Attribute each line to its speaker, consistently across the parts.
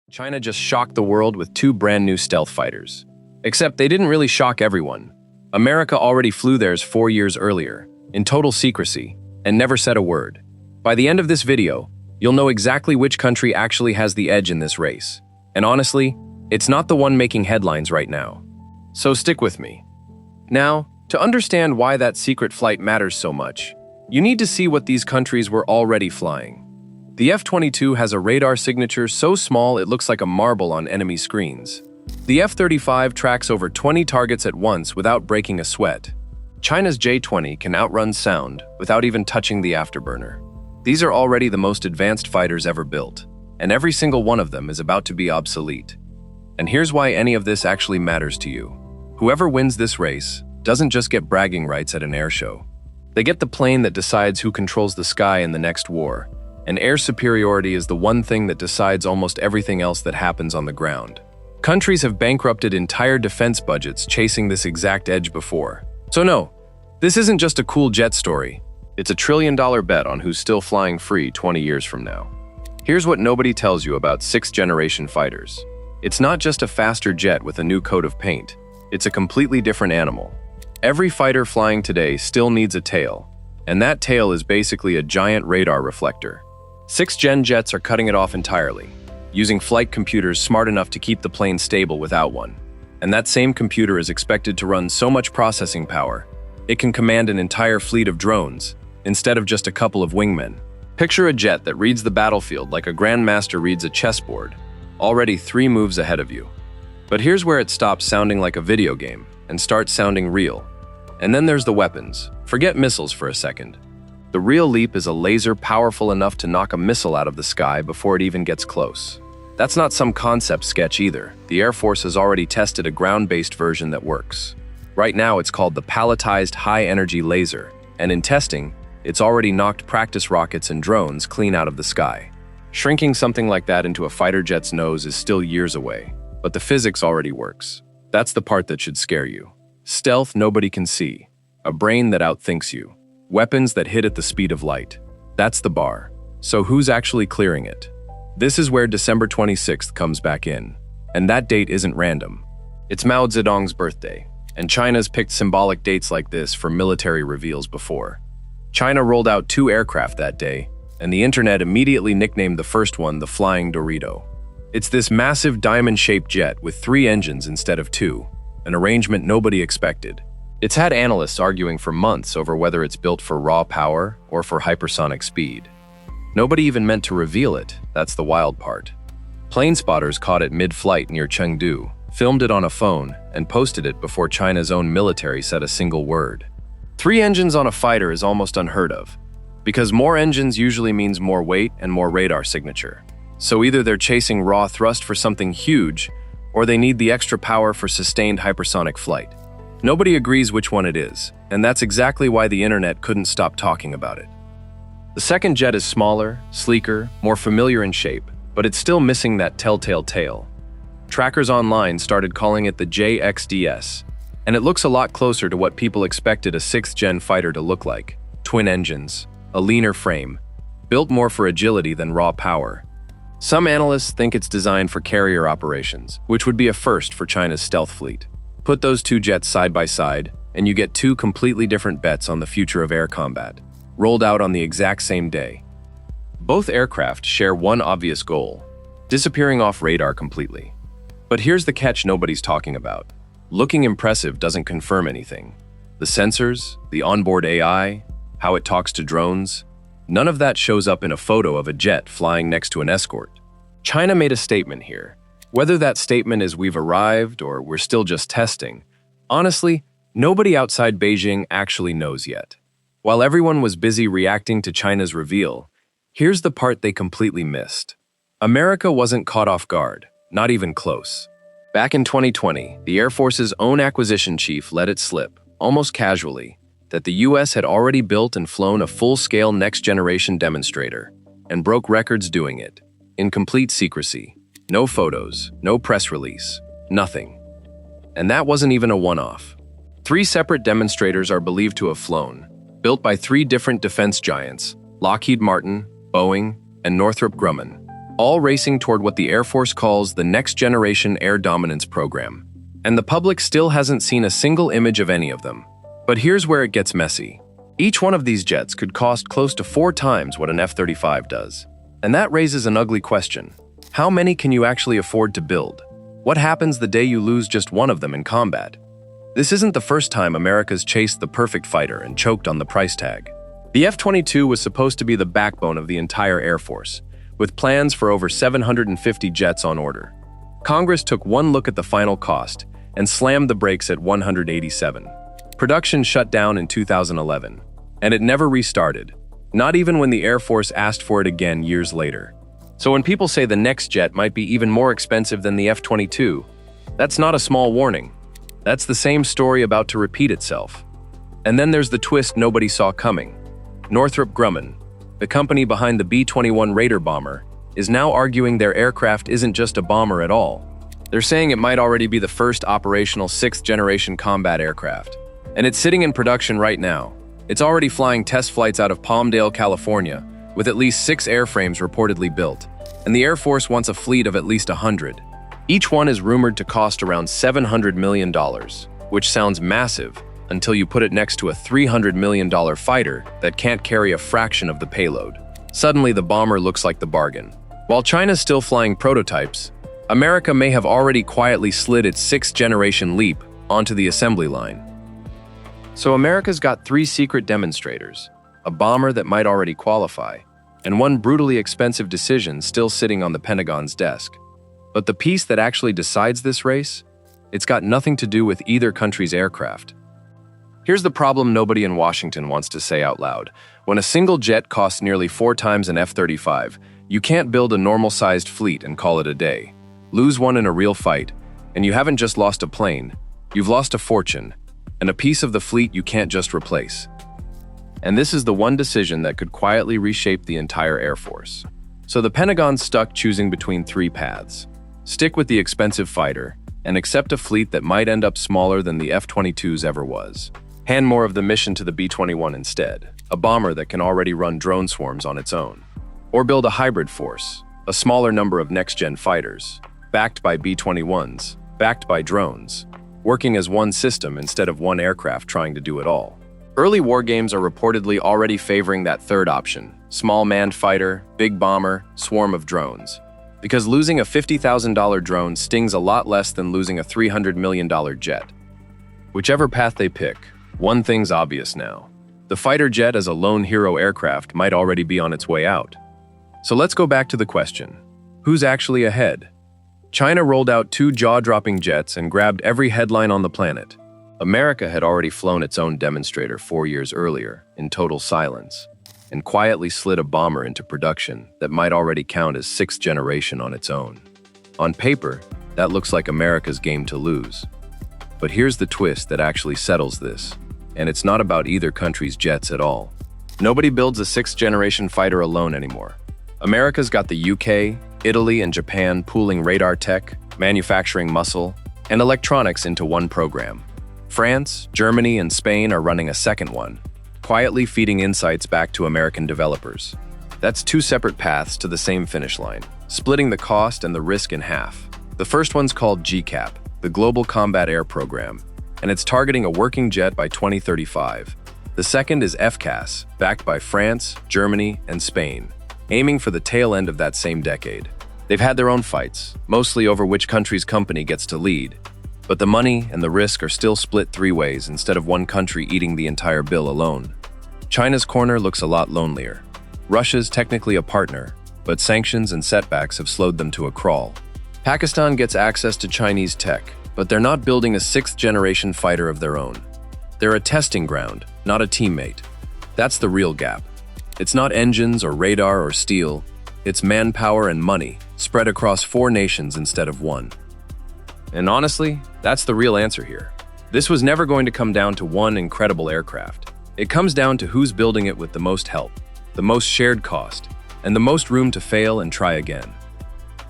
Speaker 1: China just shocked the world with two brand new stealth fighters. Except they didn't really shock everyone. America already flew theirs 4 years earlier, in total secrecy, and never said a word. By the end of this video, you'll know exactly which country actually has the edge in this race. And honestly, it's not the one making headlines right now. So stick with me. Now, to understand why that secret flight matters so much, you need to see what these countries were already flying. The F-22 has a radar signature so small it looks like a marble on enemy screens. The F-35 tracks over 20 targets at once without breaking a sweat. China's J-20 can outrun sound without even touching the afterburner. These are already the most advanced fighters ever built, and every single one of them is about to be obsolete. And here's why any of this actually matters to you. Whoever wins this race doesn't just get bragging rights at an air show. They get the plane that decides who controls the sky in the next war. And air superiority is the one thing that decides almost everything else that happens on the ground. Countries have bankrupted entire defense budgets chasing this exact edge before. So no, this isn't just a cool jet story. It's a trillion-dollar bet on who's still flying free 20 years from now. Here's what nobody tells you about sixth-generation fighters. It's not just a faster jet with a new coat of paint. It's a completely different animal. Every fighter flying today still needs a tail, and that tail is basically a giant radar reflector. 6th-gen jets are cutting it off entirely, using flight computers smart enough to keep the plane stable without one. And that same computer is expected to run so much processing power, it can command an entire fleet of drones, instead of just a couple of wingmen. Picture a jet that reads the battlefield like a grandmaster reads a chessboard, already 3 moves ahead of you. But here's where it stops sounding like a video game and starts sounding real. And then there's the weapons. Forget missiles for a second. The real leap is a laser powerful enough to knock a missile out of the sky before it even gets close. That's not some concept sketch either. The Air Force has already tested a ground-based version that works. Right now, it's called the palletized high-energy laser, and in testing, it's already knocked practice rockets and drones clean out of the sky. Shrinking something like that into a fighter jet's nose is still years away, but the physics already works. That's the part that should scare you. Stealth nobody can see. A brain that outthinks you. Weapons that hit at the speed of light. That's the bar. So who's actually clearing it? This is where December 26th comes back in. And that date isn't random. It's Mao Zedong's birthday, and China's picked symbolic dates like this for military reveals before. China rolled out 2 aircraft that day, and the internet immediately nicknamed the first one the Flying Dorito. It's this massive diamond-shaped jet with 3 engines instead of 2, an arrangement nobody expected. It's had analysts arguing for months over whether it's built for raw power or for hypersonic speed. Nobody even meant to reveal it, that's the wild part. Plane spotters caught it mid-flight near Chengdu, filmed it on a phone, and posted it before China's own military said a single word. 3 engines on a fighter is almost unheard of, because more engines usually means more weight and more radar signature. So either they're chasing raw thrust for something huge, or they need the extra power for sustained hypersonic flight. Nobody agrees which one it is, and that's exactly why the internet couldn't stop talking about it. The second jet is smaller, sleeker, more familiar in shape, but it's still missing that telltale tail. Trackers online started calling it the JXDS, and it looks a lot closer to what people expected a 6th-gen fighter to look like. Twin engines, a leaner frame, built more for agility than raw power. Some analysts think it's designed for carrier operations, which would be a first for China's stealth fleet. Put those 2 jets side by side, and you get 2 completely different bets on the future of air combat, rolled out on the exact same day. Both aircraft share one obvious goal: disappearing off radar completely. But here's the catch nobody's talking about. Looking impressive doesn't confirm anything. The sensors, the onboard AI, how it talks to drones, none of that shows up in a photo of a jet flying next to an escort. China made a statement here. Whether that statement is "we've arrived" or "we're still just testing," honestly, nobody outside Beijing actually knows yet. While everyone was busy reacting to China's reveal, here's the part they completely missed. America wasn't caught off guard, not even close. Back in 2020, the Air Force's own acquisition chief let it slip, almost casually, that the US had already built and flown a full-scale next-generation demonstrator, and broke records doing it, in complete secrecy. No photos, no press release, nothing. And that wasn't even a one-off. 3 separate demonstrators are believed to have flown, built by 3 different defense giants: Lockheed Martin, Boeing, and Northrop Grumman. all racing toward what the Air Force calls the Next Generation Air Dominance Program. And the public still hasn't seen a single image of any of them. But here's where it gets messy. Each one of these jets could cost close to 4 times what an F-35 does. And that raises an ugly question. How many can you actually afford to build? What happens the day you lose just one of them in combat? This isn't the first time America's chased the perfect fighter and choked on the price tag. The F-22 was supposed to be the backbone of the entire Air Force, with plans for over 750 jets on order. Congress took one look at the final cost and slammed the brakes at 187. Production shut down in 2011, and it never restarted, not even when the Air Force asked for it again years later. So when people say the next jet might be even more expensive than the F-22, that's not a small warning. That's the same story about to repeat itself. And then there's the twist nobody saw coming. Northrop Grumman, the company behind the B-21 Raider bomber, is now arguing their aircraft isn't just a bomber at all. They're saying it might already be the first operational 6th-generation combat aircraft. And it's sitting in production right now. It's already flying test flights out of Palmdale, California, with at least 6 airframes reportedly built. And the Air Force wants a fleet of at least 100. Each one is rumored to cost around $700 million, which sounds massive until you put it next to a $300 million fighter that can't carry a fraction of the payload. Suddenly, the bomber looks like the bargain. While China's still flying prototypes, America may have already quietly slid its 6th-generation leap onto the assembly line. So America's got 3 secret demonstrators, a bomber that might already qualify, and one brutally expensive decision still sitting on the Pentagon's desk. But the piece that actually decides this race? It's got nothing to do with either country's aircraft. Here's the problem nobody in Washington wants to say out loud. When a single jet costs nearly 4 times an F-35, you can't build a normal-sized fleet and call it a day. Lose one in a real fight, and you haven't just lost a plane, you've lost a fortune, and a piece of the fleet you can't just replace. And this is the one decision that could quietly reshape the entire Air Force. So the Pentagon's stuck choosing between 3 paths. Stick with the expensive fighter, and accept a fleet that might end up smaller than the F-22's ever was. Hand more of the mission to the B-21 instead, a bomber that can already run drone swarms on its own. Or build a hybrid force, a smaller number of next-gen fighters, backed by B-21s, backed by drones, working as one system instead of one aircraft trying to do it all. Early war games are reportedly already favoring that third option, small manned fighter, big bomber, swarm of drones. Because losing a $50,000 drone stings a lot less than losing a $300 million jet. Whichever path they pick, one thing's obvious now. The fighter jet as a lone hero aircraft might already be on its way out. So let's go back to the question. Who's actually ahead? China rolled out 2 jaw-dropping jets and grabbed every headline on the planet. America had already flown its own demonstrator 4 years earlier, in total silence, and quietly slid a bomber into production that might already count as 6th generation on its own. On paper, that looks like America's game to lose. But here's the twist that actually settles this, and it's not about either country's jets at all. Nobody builds a 6th generation fighter alone anymore. America's got the UK, Italy, and Japan pooling radar tech, manufacturing muscle, and electronics into one program. France, Germany, and Spain are running a second one, quietly feeding insights back to American developers. That's 2 separate paths to the same finish line, splitting the cost and the risk in half. The first one's called GCAP, the Global Combat Air Program, and it's targeting a working jet by 2035. The second is FCAS, backed by France, Germany, and Spain, aiming for the tail end of that same decade. They've had their own fights, mostly over which country's company gets to lead, but the money and the risk are still split 3 ways instead of one country eating the entire bill alone. China's corner looks a lot lonelier. Russia's technically a partner, but sanctions and setbacks have slowed them to a crawl. Pakistan gets access to Chinese tech, but they're not building a 6th generation fighter of their own. They're a testing ground, not a teammate. That's the real gap. It's not engines or radar or steel, it's manpower and money, spread across 4 nations instead of 1. And honestly, that's the real answer here. This was never going to come down to one incredible aircraft. It comes down to who's building it with the most help, the most shared cost, and the most room to fail and try again.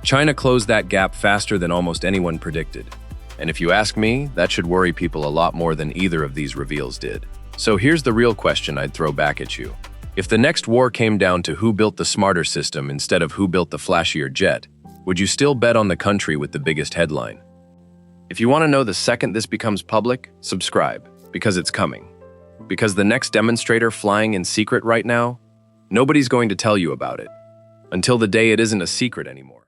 Speaker 1: China closed that gap faster than almost anyone predicted. And if you ask me, that should worry people a lot more than either of these reveals did. So here's the real question I'd throw back at you. If the next war came down to who built the smarter system instead of who built the flashier jet, would you still bet on the country with the biggest headline? If you want to know the second this becomes public, subscribe, because it's coming. Because the next demonstrator flying in secret right now, nobody's going to tell you about it, until the day it isn't a secret anymore.